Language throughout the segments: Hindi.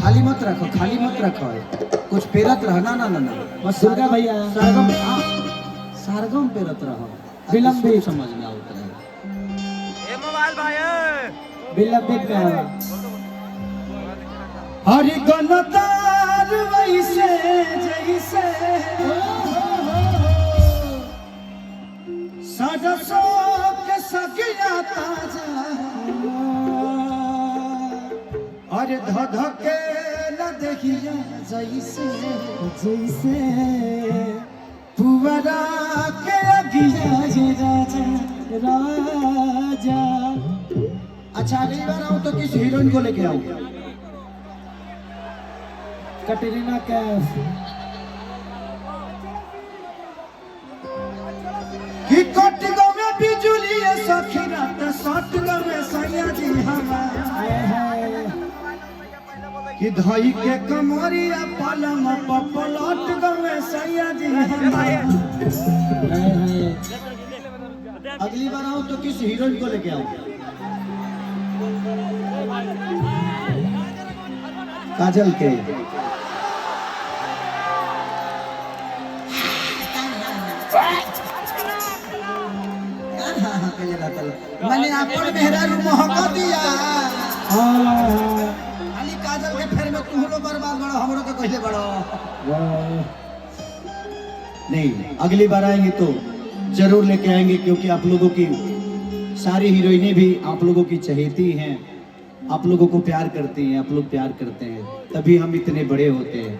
खाली मत रखो, खाली मत रखो, कुछ पेरत रहना ना ना ना बस दुर्गा भैया सरगम, हाँ सरगम पेरत रहो, विलंबित समझ में आता है। ए मोबाइल भाई विलंबित में आवा हरि गणतार वैसे जैसे सरसों के सगिया ताजा अरे धधके न देखिया जैसे जैसे पुवरा के अगिया जे राजा राजा। अच्छा अगली बार आऊं तो किस हीरोइन को लेके आऊं? कटरीना कैफ कि कट गवे बिजुली सखी रात सट गवे सैया जी हमार कि धई के कमरिया पलम पलट गवे सैया जी हमार। अगली बार आऊं तो किस हीरोइन को लेके आऊं? काजल के मैंने अपन मेहरारू महका दिया खाली काजल के फेर में तुम लोग बर्बाद बड़ो, हमरो के कहले बड़ो। नहीं अगली बार आएंगे तो जरूर लेके आएंगे, क्योंकि आप लोगों की सारी हीरोइनें भी आप लोगों की चहेती हैं, आप लोगों को प्यार करती हैं, आप लोग प्यार करते हैं, तभी हम इतने बड़े होते हैं।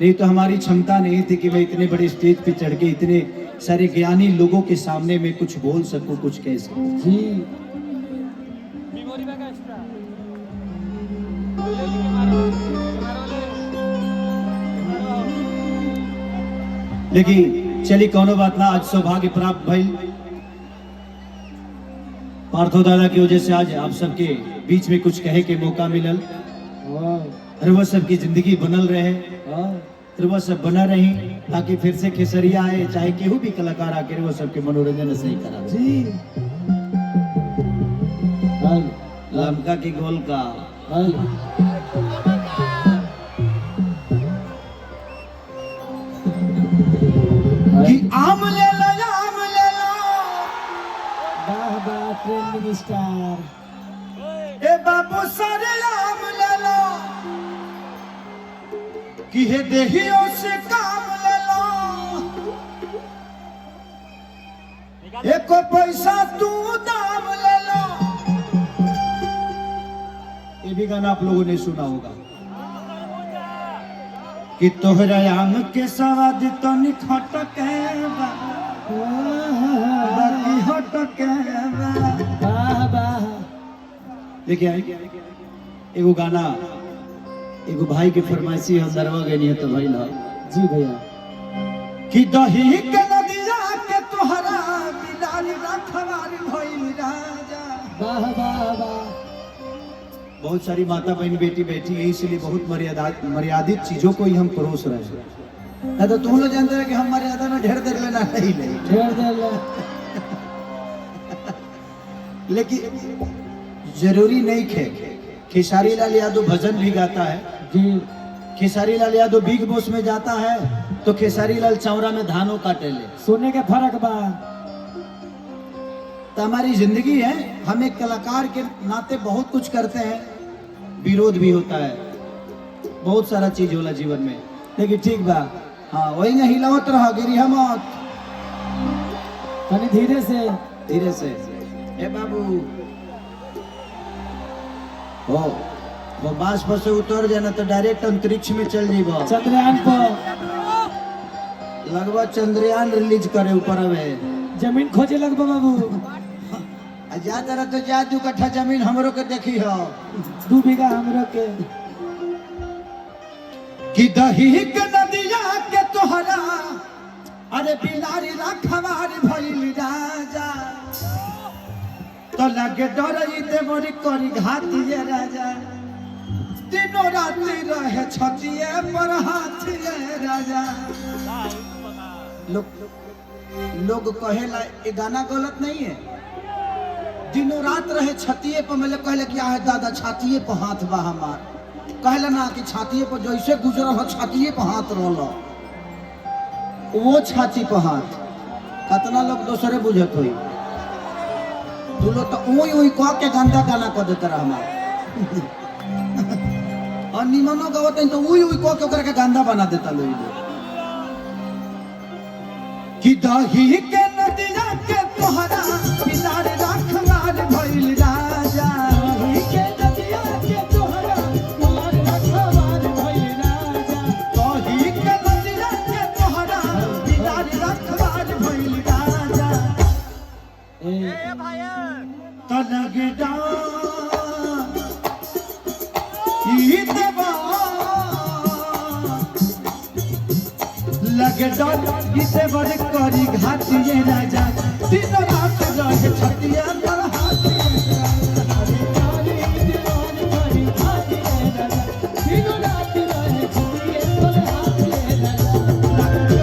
नहीं तो हमारी क्षमता नहीं थी कि मैं इतने बड़े स्टेज पे चढ़ के इतने सारे ज्ञानी लोगों के सामने में कुछ बोल सकूं, कुछ कह सकूं। जी लेकिन चलिए कोनो बात ना, आज सौभाग्य प्राप्त भइल पार्थो दादा की वजह से आज आप सबके बीच में कुछ कहे के मौका मिलल। और वह सबकी जिंदगी बनल रहे, और वह सब बना रही, ताकि फिर से खेसरिया आए, चाहे केहू भी कलाकार आकर वो सबके मनोरंजन सही करा जी लमका की गोल का। कि आम ले लो, आम ले लो, वाह वाह ट्रेंडिंग स्टार ए बाबू सारे आम ले लो, कि हे देहियों से काम ले लो, एको पैसा तू दाम ले लो। ये भी गाना आप लोगों ने सुना होगा कि तोहरा आम के स्वाद तो निखटके बा, बाकी हटके बा। वाह वाह देखिए एगो गाना एगो भाई के फरमाइशी हम दरवा गए नहीं तो भाई ला जी भैया कि दही के नदिया के तोहरा बिलारी रखवारी भइल राजा। वाह वाह वाह बहुत सारी माता बहन बेटी बैठी है, इसलिए बहुत मर्यादित चीजों को ही हम परोस रहे हैं। नहीं तो तुम लोग जानते हैं कि हम मर्यादा में ढेर देर लेना नहीं ले। ढेर देर लेकिन जरूरी नहीं खे। खेसारी लाल यादव भजन भी गाता है जी। खेसारी लाल यादव बिग बॉस में जाता है तो खेसारी लाल चौरा में धानों काटे ले। सोने के फर्क बा। तो हमारी जिंदगी है, हम एक कलाकार के नाते बहुत कुछ करते हैं, विरोध भी होता है, बहुत सारा चीज होला जीवन में। लेकिन ठीक बा, हाँ वही ना हिलावत रहो, गिरी मत, तनी धीरे से धीरे से। ए बाबू वो बांस पर से उतर जाना तो डायरेक्ट अंतरिक्ष में चल जीबो। चंद्रयान पर लगभग चंद्रयान रिलीज करे ऊपर हवे जमीन खोजे लगबो बाबू। जा तरह तो जा 2 कट्ठा जमीन हमरो के देखी हो, 2 बीघा हमरो के। कि दही के नदिया के तोहरा अरे बिलारी रखवारी भइल राजा। तो लगे डरई दे मोरी करी घातिए राजा, दिनों राति रहे छतिए पर हाथिए राजा। लोग कहेला ये गाना गलत नहीं है, दिनों रात रहे छतिए पर, मतलब कहले क्या है दादा छातिए पर हाथ बा हमार। कहला ना कि छाती पर जैसे गुजरल हो छाती पर हाथ रहल वो छाती पर हाथ कितना लोग दूसरे बुझत हुई तू लोग तो उई उई कह के गंदा गाना कह देते रह हमार और निमनो गवत तो उई उई कह के ओकरा के गंदा बना देता लोग कि दही के नदिया के तोहरा पितार रखवार भइल राजा दही के नदिया के तोहरा पितार रखवार भइल राजा दही के नदिया के तोहरा पितार रखवार भइल राजा ए भाई तलगे डा ई देवा लगे डर इसे बड़ करी घाटिए राजा दिन रात रहे छतिया पर अरे काली दीवान करी हाथी रे राजा दिनो रात रहे छतिए पर हाथी रे राजा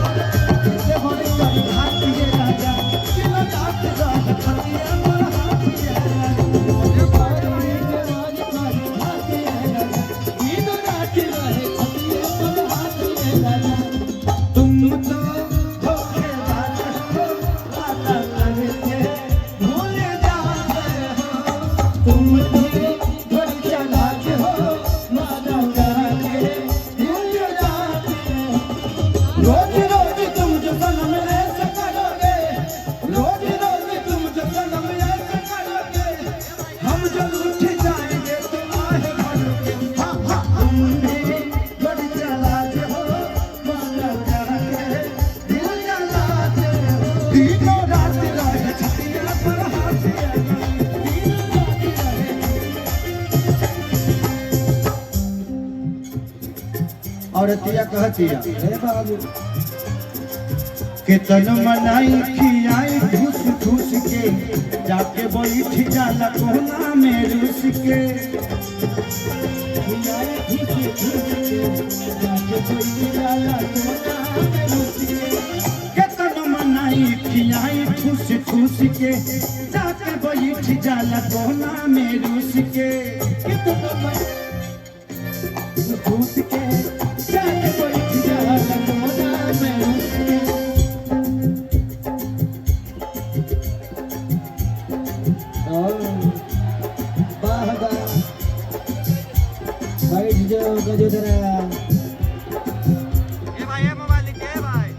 इसे बड़ करी घाटिए राजा दिन रात रहे छतिया पर हाथिए अरे काली दीवान करी हाथी रे राजा दिनो रात रहे छतिए पर हाथी रे राजा तुम तो धोखेबाज हो वादा करके भूल जाते हो तुम बड़े चालाक हो वादा करके भूल जाते हो रोज रोज तुम जो सनम ऐसे करोगे रोज रोज तुम जो सनम ऐसे करोगे हम जब उठ जाएंगे तुम आहे भरोगे हाँ हाँ तुम भी बड़ी चालाक हो वादा करके भूल जाते हो दिनों रात रहे छतिया पर हाथिया औरतिया कहतिया हे बाबू के तन मनाई खियाई ठूस ठूस के जाके बैठ जाला कोना में रूस के खियाए खिसे खिसे जाके कोई जाला कोना में रुके के तन मनाई खियाई ठूस ठूस के जाके बैठ जाला कोना में रूस के कितना भूत के जाके कोई जाला कोना में रुके वाह वाह बैठ जाओ गजोदरा ए भाई मोबाइल के भाई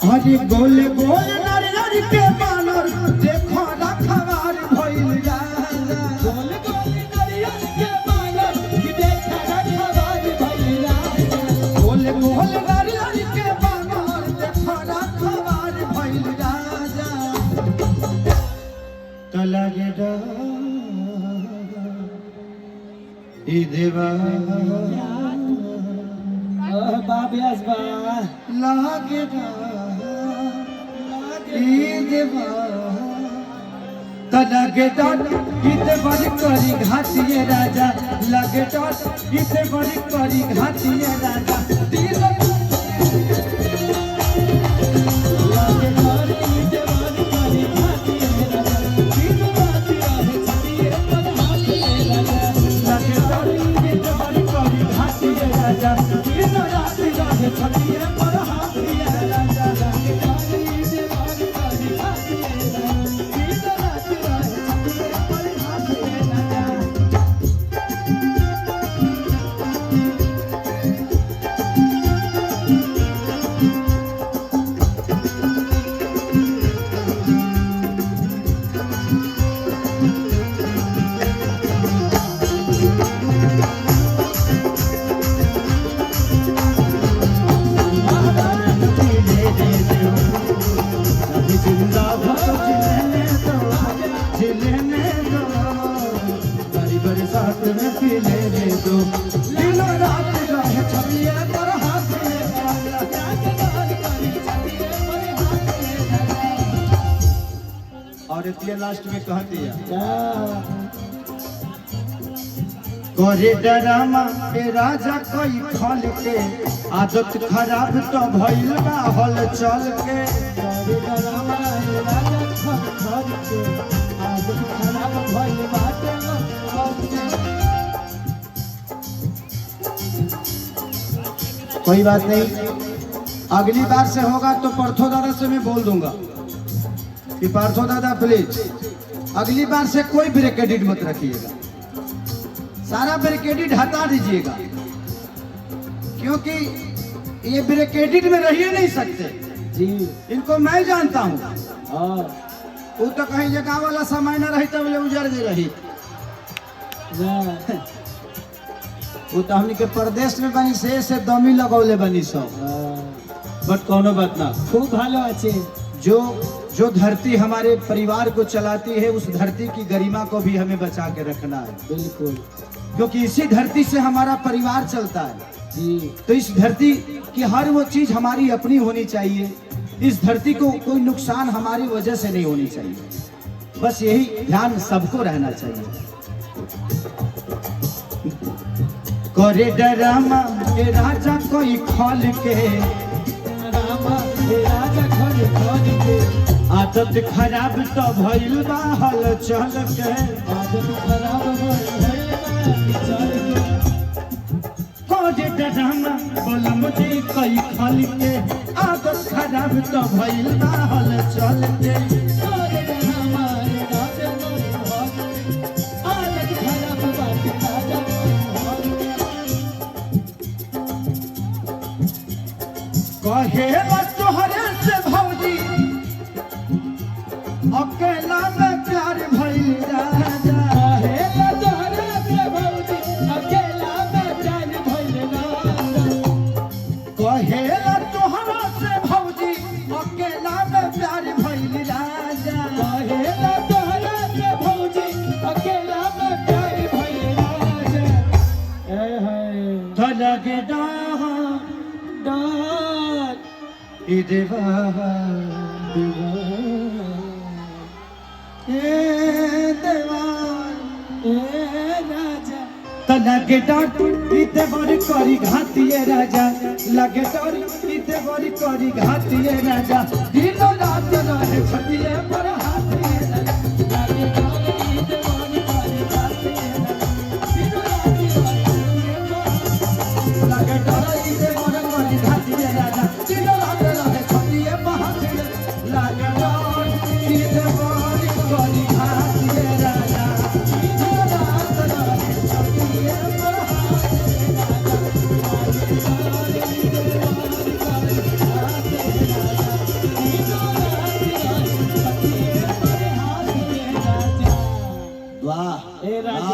हरी गोल गोल नारियल के बानर देखो रखवार भइल जाला गोल गोल नारियल के बानर कि देखा रखवार भइल राजा गोल गोल नारियल के बानर देखो रखवार भइल राजा तलगे डा ई देवा बाब्यास बा लागे डा ई देवा तलगे डा इते बड़ी करी घाटिए राजा लगे डा इते बड़ी करी घाटिए राजा दिल लागे करी जवान करी हाथी रे राजा दिन रात रहे छतिए पर हाथी रे राजा लगे डा इते बड़ी करी घाटिए राजा दिन रात रहे छतिए पर हाथी रे राजा लागे करी जवान करी हाथी रे राजा दिन रात रहे छतिए पर हाथी रे राजा और इतने लास्ट में कह दिया क्या करे डरामा ए राजा कोई फल के आदत खराब तो भइल बा हल चल के करे डरामा ए राजा खर के आदत खराब भइल बाटे कोई बात नहीं, अगली बार से होगा तो पार्थो दादा से मैं बोल दूंगा कि पार्थो दादा प्लीज अगली बार से कोई ब्रेकेटेड मत रखिएगा, सारा ब्रेकेटेड हटा दीजिएगा, क्योंकि ये ब्रेकेटेड में रह ही नहीं सकते जी इनको मैं जानता हूँ। हाँ वो तो कहीं जगह वाला समय न रही तब उजड़ गई रही, ना वो तो हमने के प्रदेश में बनी से दमी लगौले बनी सब। बट कोनो बात ना, खूब ভালো আছে। जो धरती हमारे परिवार को चलाती है उस धरती की गरिमा को भी हमें बचा के रखना है, बिल्कुल क्योंकि इसी धरती से हमारा परिवार चलता है। जी तो इस धरती की हर वो चीज हमारी अपनी होनी चाहिए, इस धरती को कोई नुकसान हमारी वजह से नहीं होनी चाहिए, बस यही ध्यान सबको रहना चाहिए। करे डरामा ए राजा कोई खोल के, रामा हे राजा खोल खोल के, आदत खराब तो भइल बा हल चल के, आदत खराब भइल बा चल के, करे डरामा बोला मुझे कोई खोल के, आदत खराब तो भइल बा हल चल के। अरे रामा हे राजा खोल खोल के, आदत खराब बात राजा खोल के। कहे तोहरे से भौजी अकेला में प्यार भइल राजा, कहेला तोहरा से भौजी अकेला में जान भइल राजा, कहे तोहरा से भौजी अकेला में प्यार भइल राजा। कहेला तोहरा से भौजी अकेला में प्यार भइल राजा। ए हाय तो लगे डाहा डाल ई देवा ए देवा ए राजा, तो लगे डांट इते बड़ी करी घातिए राजा, लगे डांट इते बड़ी करी घातिए राजा। दिनो रात रहे छतिए पर